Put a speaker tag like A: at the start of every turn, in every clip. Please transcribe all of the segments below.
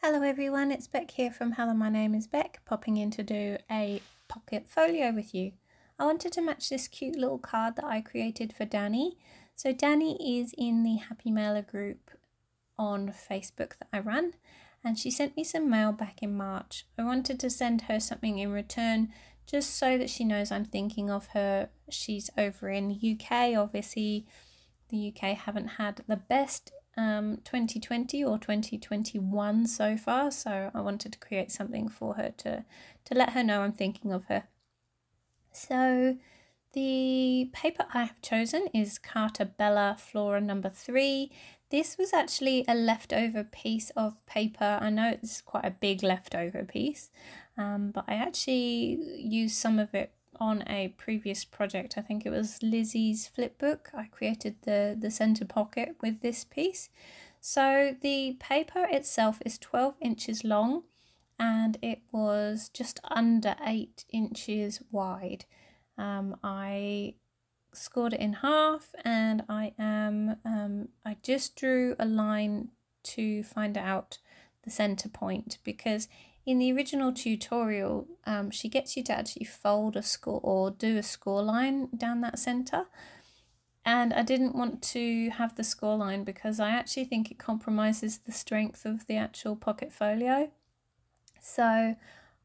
A: Hello everyone, it's Beck here from Hello, my name is Beck, popping in to do a pocket folio with you. I wanted to match this cute little card that I created for Danny. So Danny is in the Happy Mailer group on Facebook that I run, and she sent me some mail back in March. I wanted to send her something in return just so that she knows I'm thinking of her. She's over in the UK. Obviously the UK haven't had the best 2020 or 2021 so far, so I wanted to create something for her to let her know I'm thinking of her. So the paper I have chosen is Carta Bella Flora number 3. This was actually a leftover piece of paper. I know it's quite a big leftover piece, but I actually used some of it on a previous project. I think it was Lizzie's flipbook. I created the center pocket with this piece. So the paper itself is 12 inches long and it was just under 8 inches wide. I scored it in half, and I just drew a line to find out the center point, because in the original tutorial she gets you to actually fold a score or do a score line down that center, and I didn't want to have the score line because I actually think it compromises the strength of the actual pocket folio. So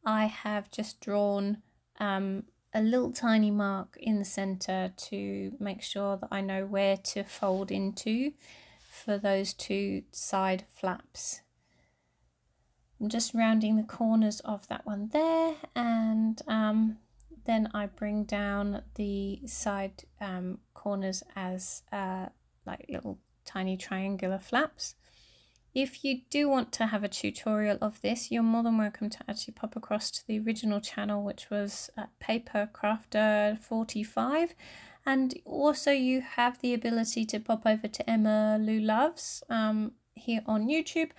A: I have just drawn a little tiny mark in the center to make sure that I know where to fold into for those two side flaps. I'm just rounding the corners of that one there, and then I bring down the side corners as like little tiny triangular flaps. If you do want to have a tutorial of this, you're more than welcome to actually pop across to the original channel, which was Paper Crafter 45, and also you have the ability to pop over to Emma Lou Loves here on YouTube,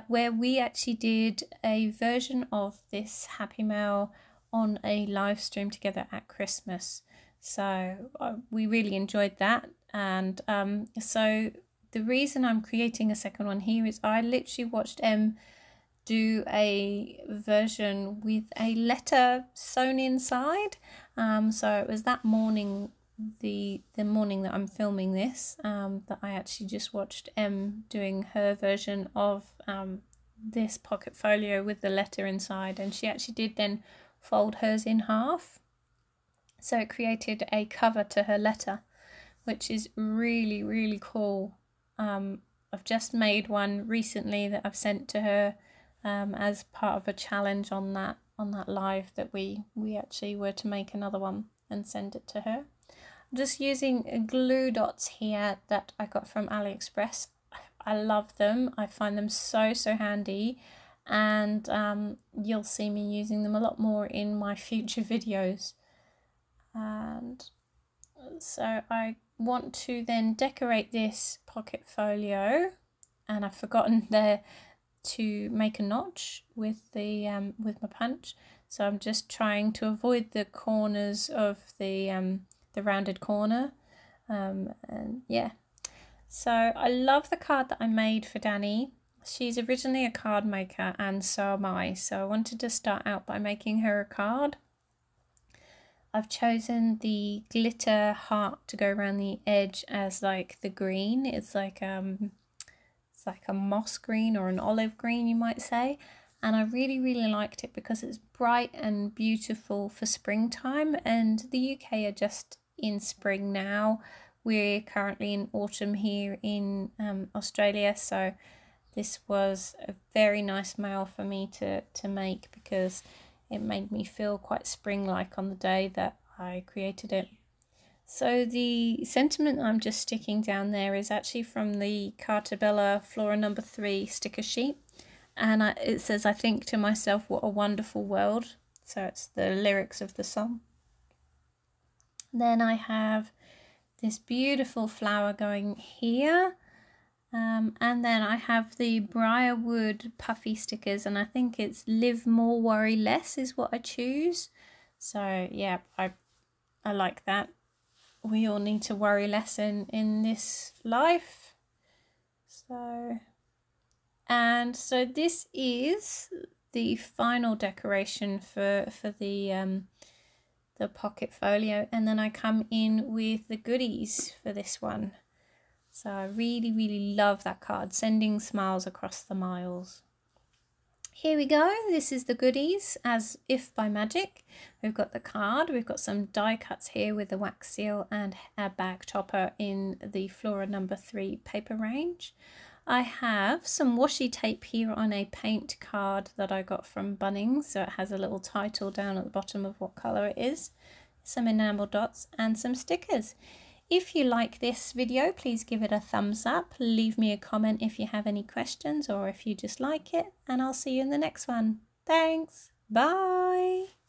A: where we actually did a version of this Happy Mail on a live stream together at Christmas. So we really enjoyed that, and so the reason I'm creating a second one here is I literally watched Em do a version with a letter sewn inside. So it was that morning, the morning that I'm filming this, that I actually just watched Em doing her version of this pocket folio with the letter inside, and she actually did then fold hers in half. So it created a cover to her letter, which is really, really cool. I've just made one recently that I've sent to her as part of a challenge on that live that we actually were to make another one and send it to her. I'm just using glue dots here that I got from AliExpress. I love them. I find them so handy, and you'll see me using them a lot more in my future videos. And so I want to then decorate this pocket folio, and I've forgotten there to make a notch with the with my punch, so I'm just trying to avoid the corners of the rounded corner, and yeah. So I love the card that I made for Danny. She's originally a card maker, and so am I, so I wanted to start out by making her a card. I've chosen the glitter heart to go around the edge as like the green. It's like a moss green or an olive green, you might say. And I really liked it because it's bright and beautiful for springtime, and the UK are just in spring now. We're currently in autumn here in Australia, so this was a very nice mail for me to make, because it made me feel quite spring-like on the day that I created it. So the sentiment I'm just sticking down there is actually from the Carta Bella Flora number 3 sticker sheet, and it says, "I think to myself, what a wonderful world." So it's the lyrics of the song. Then I have this beautiful flower going here. And then I have the briarwood puffy stickers, and I think it's Live More Worry Less is what I choose. So yeah, I like that. We all need to worry less in this life. So And so this is the final decoration for the pocket folio, and then I come in with the goodies for this one. So I really love that card, sending smiles across the miles. Here we go, this is the goodies, as if by magic. We've got the card, we've got some die cuts here with the wax seal and a bag topper in the Flora No. 3 paper range. I have some washi tape here on a paint card that I got from Bunnings, so it has a little title down at the bottom of what colour it is, some enamel dots and some stickers. If you like this video, please give it a thumbs up, leave me a comment if you have any questions or if you just like it, and I'll see you in the next one. Thanks, bye!